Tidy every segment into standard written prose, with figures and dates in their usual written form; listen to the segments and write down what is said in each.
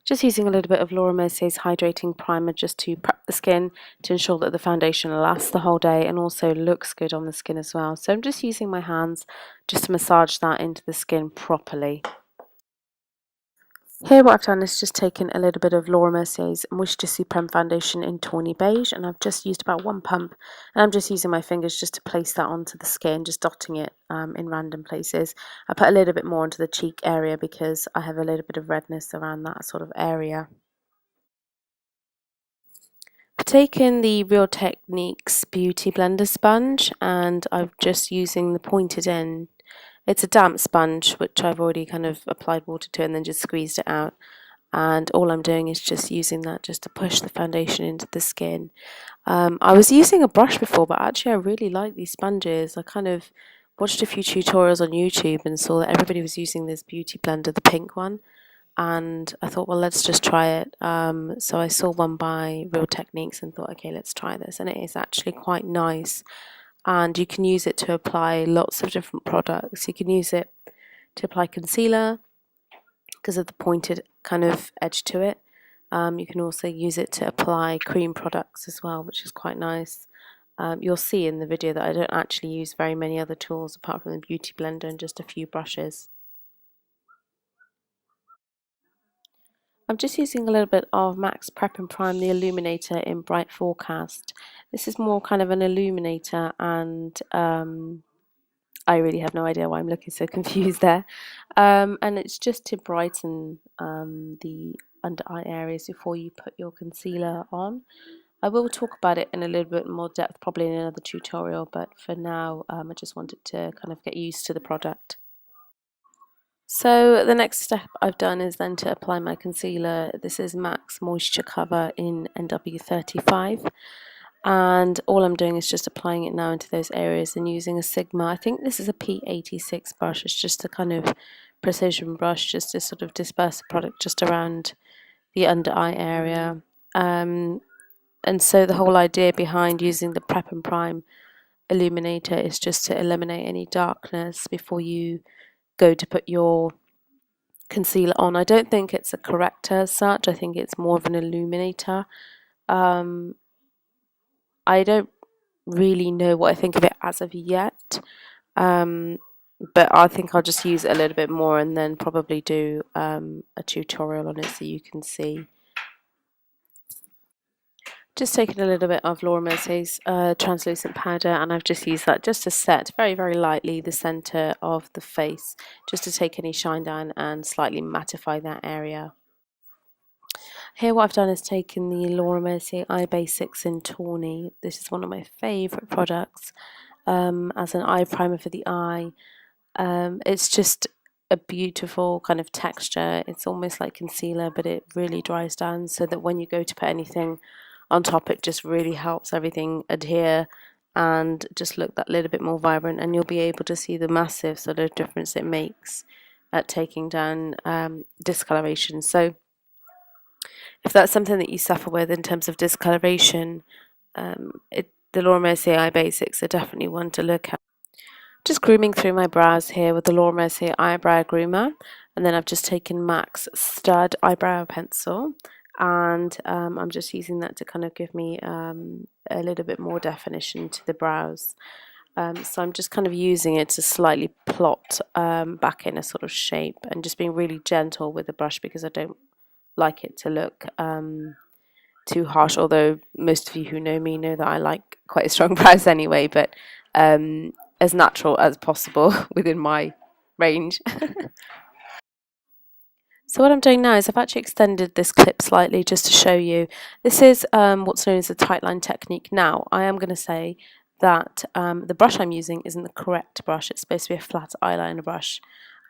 Just using a little bit of Laura Mercier's Hydrating Primer just to prep the skin to ensure that the foundation lasts the whole day and also looks good on the skin as well. So I'm just using my hands just to massage that into the skin properly. Here what I've done is just taken a little bit of Laura Mercier's Moisture Supreme Foundation in Tawny Beige, and I've just used about one pump, and I'm just using my fingers just to place that onto the skin, just dotting it in random places. I put a little bit more onto the cheek area because I have a little bit of redness around that sort of area. I've taken the Real Techniques Beauty Blender sponge and I'm just using the pointed end. It's a damp sponge which I've already kind of applied water to and then just squeezed it out, and all I'm doing is just using that just to push the foundation into the skin. I was using a brush before, but actually I really like these sponges. I kind of watched a few tutorials on YouTube and saw that everybody was using this beauty blender, the pink one, and I thought, well, let's just try it. So I saw one by Real Techniques and thought, okay, let's try this, and it is actually quite nice. And you can use it to apply lots of different products. You can use it to apply concealer because of the pointed kind of edge to it. You can also use it to apply cream products as well, which is quite nice. You'll see in the video that I don't actually use very many other tools apart from the beauty blender and just a few brushes. I'm just using a little bit of MAC's Prep and Prime the Illuminator in Bright Forecast. This is more kind of an illuminator, and I really have no idea why I'm looking so confused there. And it's just to brighten the under eye areas before you put your concealer on. I will talk about it in a little bit more depth probably in another tutorial, but for now I just wanted to kind of get used to the product. So the next step I've done is then to apply my concealer. This is MAC's Moisture Cover in NW35, and all I'm doing is just applying it now into those areas and using a Sigma. I think this is a P86 brush. It's just a kind of precision brush just to sort of disperse the product just around the under eye area. And so the whole idea behind using the Prep and Prime Illuminator is just to eliminate any darkness before you go to put your concealer on. I don't think it's a corrector as such. I think it's more of an illuminator. I don't really know what I think of it as of yet, but I think I'll just use it a little bit more and then probably do a tutorial on it so you can see. Just taken a little bit of Laura Mercier's translucent powder, and I've just used that just to set very, very lightly the centre of the face, just to take any shine down and slightly mattify that area. Here what I've done is taken the Laura Mercier Eye Basics in Tawny. This is one of my favourite products as an eye primer for the eye. It's just a beautiful kind of texture. It's almost like concealer, but it really dries down so that when you go to put anything on top, it just really helps everything adhere and just look that little bit more vibrant, and you'll be able to see the massive sort of difference it makes at taking down discoloration. So if that's something that you suffer with in terms of discoloration, the Laura Mercier Eye Basics are definitely one to look at. Just grooming through my brows here with the Laura Mercier Eyebrow Groomer, and then I've just taken MAC's Stud Eyebrow Pencil, and I'm just using that to kind of give me a little bit more definition to the brows. So I'm just kind of using it to slightly plot back in a sort of shape, and just being really gentle with the brush because I don't like it to look too harsh, although most of you who know me know that I like quite strong brows anyway, but as natural as possible within my range. So what I'm doing now is I've actually extended this clip slightly just to show you. This is what's known as the Tightlined technique. Now, I am going to say that the brush I'm using isn't the correct brush. It's supposed to be a flat eyeliner brush,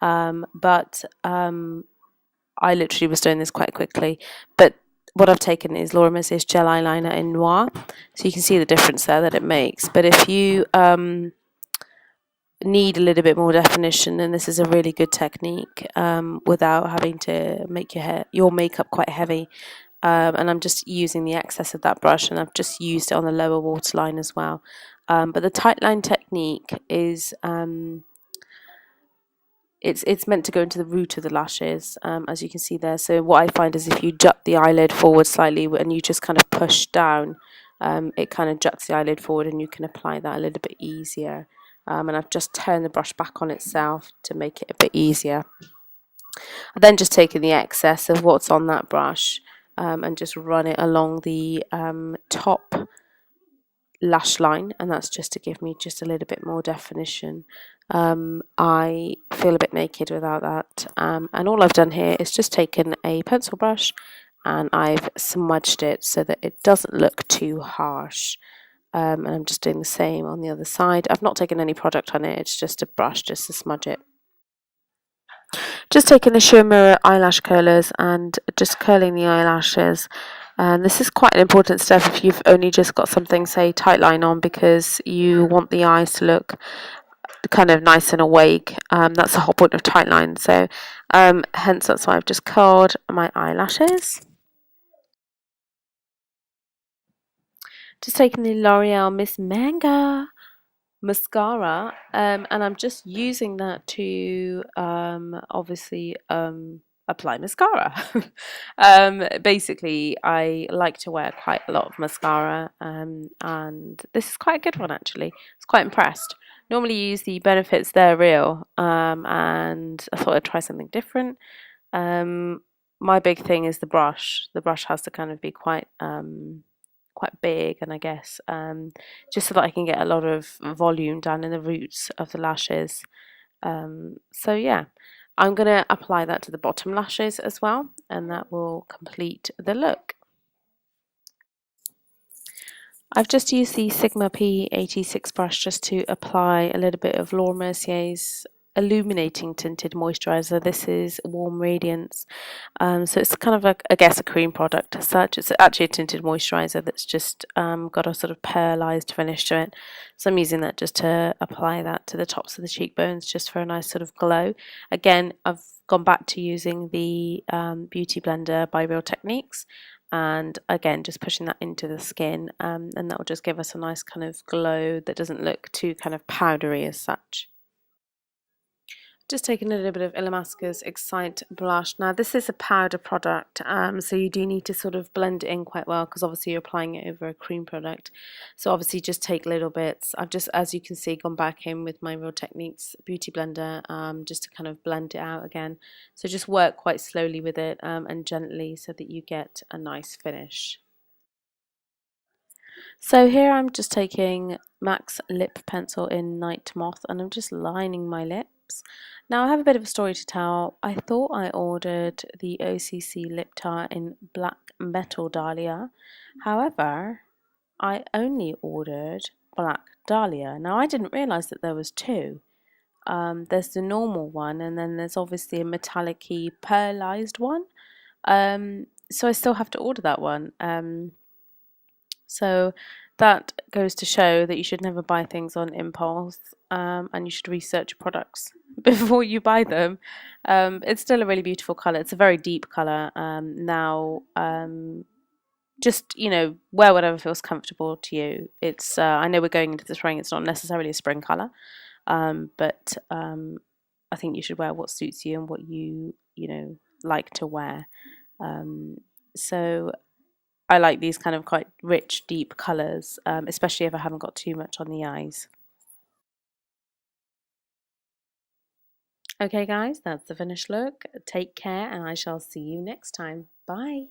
but I literally was doing this quite quickly. But what I've taken is Laura Mercier's gel eyeliner in Noir, so you can see the difference there that it makes. But if you need a little bit more definition, then this is a really good technique without having to make your makeup quite heavy. And I'm just using the excess of that brush, and I've just used it on the lower waterline as well. But the Tightline technique is it's meant to go into the root of the lashes, as you can see there. So what I find is if you jut the eyelid forward slightly and you just kind of push down, it kind of juts the eyelid forward and you can apply that a little bit easier. And I've just turned the brush back on itself to make it a bit easier. I've then just taken the excess of what's on that brush and just run it along the top lash line, and that's just to give me just a little bit more definition. I feel a bit naked without that, and all I've done here is just taken a pencil brush and I've smudged it so that it doesn't look too harsh. And I'm just doing the same on the other side. I've not taken any product on it, it's just a brush just to smudge it. Just taking the Sheer Mirror eyelash curlers and just curling the eyelashes. And this is quite an important step if you've only just got something, say, Tightline on, because you want the eyes to look kind of nice and awake. That's the whole point of Tightline. So hence that's why I've just curled my eyelashes. Just taking the L'Oreal Miss Manga mascara, and I'm just using that to obviously apply mascara. Basically, I like to wear quite a lot of mascara, and this is quite a good one actually. I was quite impressed. Normally use the Benefits They're Real, and I thought I'd try something different. My big thing is the brush. The brush has to kind of be quite big, and I guess just so that I can get a lot of volume down in the roots of the lashes. So yeah, I'm going to apply that to the bottom lashes as well, and that will complete the look. I've just used the Sigma P86 brush just to apply a little bit of Laura Mercier's Illuminating Tinted Moisturiser. This is Warm Radiance. So it's kind of like, I guess, a cream product as such. It's actually a tinted moisturiser that's just got a sort of pearlized finish to it. So I'm using that just to apply that to the tops of the cheekbones, just for a nice sort of glow. Again, I've gone back to using the Beauty Blender by Real Techniques, and again just pushing that into the skin, and that will just give us a nice kind of glow that doesn't look too kind of powdery as such. Just taking a little bit of Illamasqua's Excite Blush. Now this is a powder product, so you do need to sort of blend it in quite well, because obviously you're applying it over a cream product. So obviously just take little bits. I've just, as you can see, gone back in with my Real Techniques Beauty Blender, just to kind of blend it out again. So just work quite slowly with it, and gently, so that you get a nice finish. So here I'm just taking MAC's Lip Pencil in Nightmoth, and I'm just lining my lips. Now I have a bit of a story to tell. I thought I ordered the OCC Lip Tar in Black Metal Dahlia. However, I only ordered Black Dahlia. Now I didn't realise that there was two. There's the normal one, and then there's obviously a metallic-y pearlized one. So I still have to order that one. So that goes to show that you should never buy things on impulse, and you should research products before you buy them. It's still a really beautiful colour. It's a very deep colour. Just, wear whatever feels comfortable to you. It's I know we're going into the spring. It's not necessarily a spring colour, but I think you should wear what suits you and what you like to wear. So I like these kind of quite rich, deep colours, especially if I haven't got too much on the eyes. Okay guys, that's the finished look. Take care, and I shall see you next time. Bye!